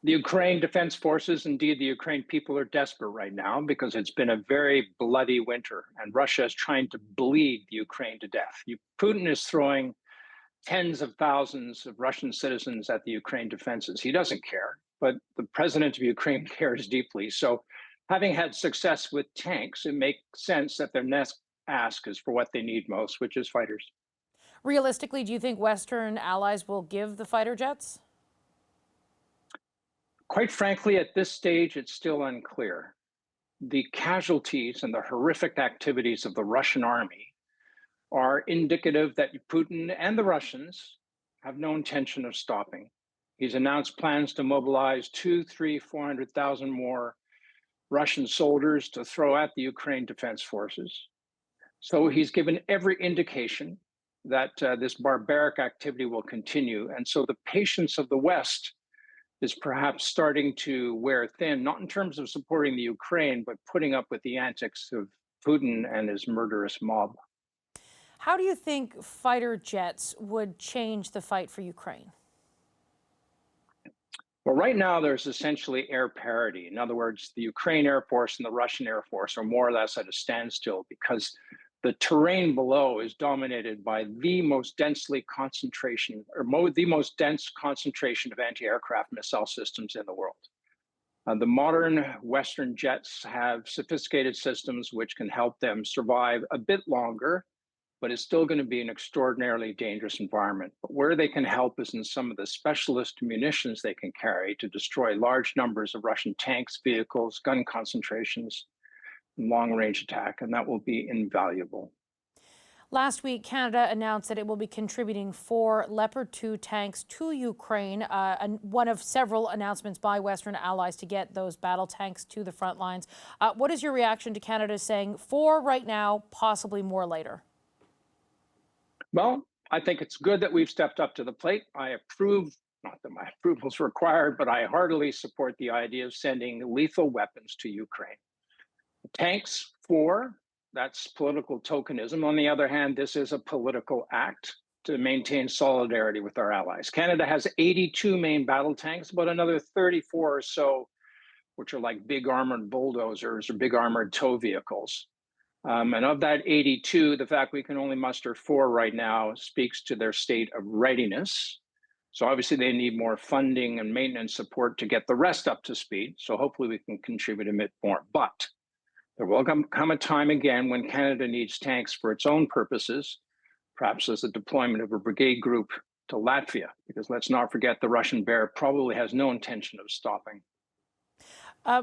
The Ukraine Defense Forces, indeed, the Ukraine people are desperate right now because it's been a very bloody winter and Russia is trying to bleed the Ukraine to death. Putin is throwing tens of thousands of Russian citizens at the Ukraine defenses. He doesn't care, but the president of Ukraine cares deeply. So having had success with tanks, it makes sense that their next ask is for what they need most, which is fighters. Realistically, do you think Western allies will give the fighter jets? Quite frankly, at this stage, it's still unclear. The casualties and the horrific activities of the Russian army are indicative that Putin and the Russians have no intention of stopping. He's announced plans to mobilize 2, 3, 400,000 more Russian soldiers to throw at the Ukraine Defense Forces. So he's given every indication that this barbaric activity will continue. And so the patience of the West is perhaps starting to wear thin, not in terms of supporting the Ukraine, but putting up with the antics of Putin and his murderous mob. How do you think fighter jets would change the fight for Ukraine? Well, right now, there's essentially air parity. In other words, the Ukraine Air Force and the Russian Air Force are more or less at a standstill because the terrain below is dominated by the most dense concentration of anti-aircraft missile systems in the world. The modern Western jets have sophisticated systems which can help them survive a bit longer, but it's still going to be an extraordinarily dangerous environment. But where they can help is in some of the specialist munitions they can carry to destroy large numbers of Russian tanks, vehicles, gun concentrations, long-range attack, and that will be invaluable. Last week, Canada announced that it will be contributing 4 Leopard 2 tanks to Ukraine, and one of several announcements by Western allies to get those battle tanks to the front lines. What is your reaction to Canada saying 4 right now, possibly more later? Well, I think it's good that we've stepped up to the plate. I approve, not that my approval is required, but I heartily support the idea of sending lethal weapons to Ukraine. Tanks, 4, that's political tokenism. On the other hand, this is a political act to maintain solidarity with our allies. Canada has 82 main battle tanks, but another 34 or so, which are like big armored bulldozers or big armored tow vehicles. And of that 82, the fact we can only muster 4 right now speaks to their state of readiness. So obviously they need more funding and maintenance support to get the rest up to speed. So hopefully we can contribute a bit more. But there will come a time again when Canada needs tanks for its own purposes, perhaps as the deployment of a brigade group to Latvia, because let's not forget the Russian bear probably has no intention of stopping.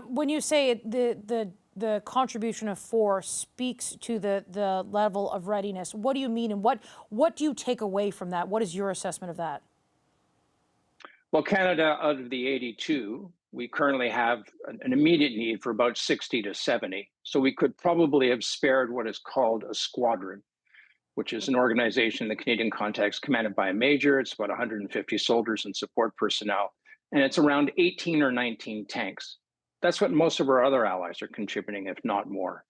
When you say the contribution of 4 speaks to the level of readiness, what do you mean, and what do you take away from that? What is your assessment of that? Well, Canada, out of the 82, we currently have an immediate need for about 60 to 70. So we could probably have spared what is called a squadron, which is an organization in the Canadian context commanded by a major. It's about 150 soldiers and support personnel, and it's around 18 or 19 tanks. That's what most of our other allies are contributing, if not more.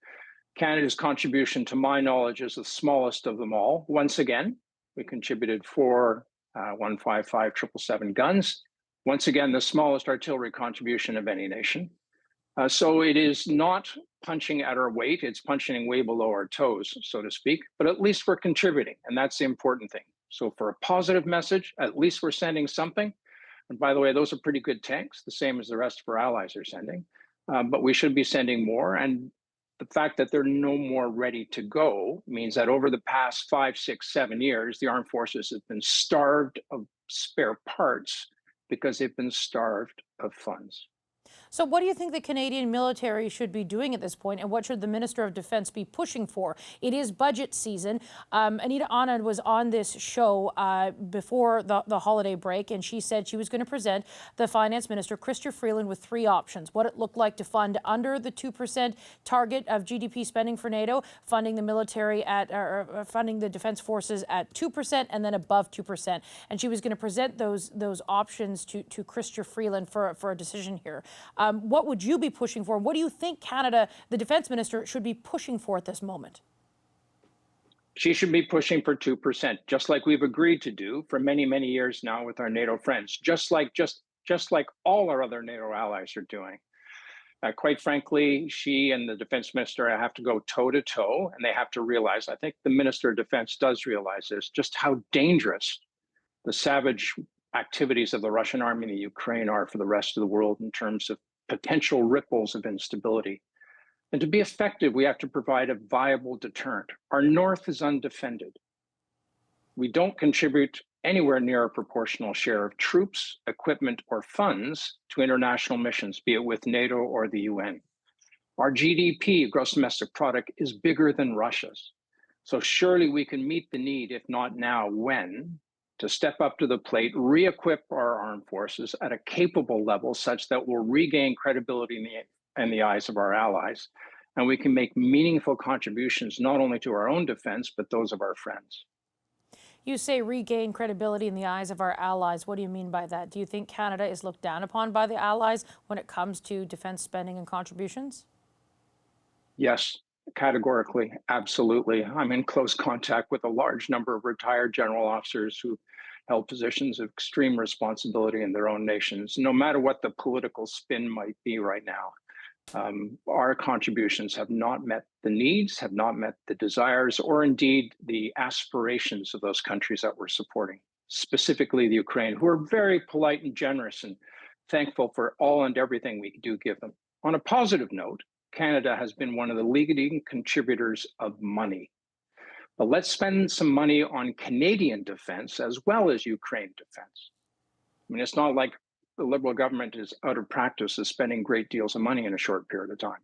Canada's contribution, to my knowledge, is the smallest of them all. Once again, we contributed 4 155 777 guns. Once again, the smallest artillery contribution of any nation. So it is not punching at our weight. It's punching way below our toes, so to speak, but at least we're contributing, and that's the important thing. So for a positive message, at least we're sending something. And by the way, those are pretty good tanks, the same as the rest of our allies are sending, but we should be sending more. And the fact that they're no more ready to go means that over the past 5, 6, 7 years, the armed forces have been starved of spare parts because they've been starved of funds. So what do you think the Canadian military should be doing at this point, and what should the Minister of Defence be pushing for? It is budget season. Anita Anand was on this show before the holiday break, and she said she was going to present the Finance Minister, Chrystia Freeland, with 3 options. What it looked like to fund under the 2% target of GDP spending for NATO, funding the military at, or funding the defence forces at 2%, and then above 2%. And she was going to present those options to Chrystia Freeland for a decision here. What would you be pushing for? What do you think Canada, the defense minister, should be pushing for at this moment? She should be pushing for 2%, just like we've agreed to do for many, many years now with our NATO friends. Just just like all our other NATO allies are doing. Quite frankly, she and the defense minister have to go toe to toe, and they have to realize, I think the Minister of Defense does realize this, just how dangerous the savage activities of the Russian army in the Ukraine are for the rest of the world in terms of potential ripples of instability. And to be effective, we have to provide a viable deterrent. Our north is undefended. We don't contribute anywhere near a proportional share of troops, equipment, or funds to international missions, be it with NATO or the UN. Our GDP, gross domestic product, is bigger than Russia's. So surely we can meet the need, if not now, when, to step up to the plate, re-equip our armed forces at a capable level such that we'll regain credibility in the eyes of our allies, and we can make meaningful contributions not only to our own defense, but those of our friends. You say regain credibility in the eyes of our allies. What do you mean by that? Do you think Canada is looked down upon by the allies when it comes to defense spending and contributions? Yes, categorically, absolutely. I'm in close contact with a large number of retired general officers who held positions of extreme responsibility in their own nations. No matter what the political spin might be right now, our contributions have not met the needs, have not met the desires, or indeed the aspirations of those countries that we're supporting, specifically the Ukraine, who are very polite and generous and thankful for all and everything we do give them. On a positive note, Canada has been one of the leading contributors of money. But let's spend some money on Canadian defense as well as Ukraine defense. I mean, it's not like the Liberal government is out of practice of spending great deals of money in a short period of time.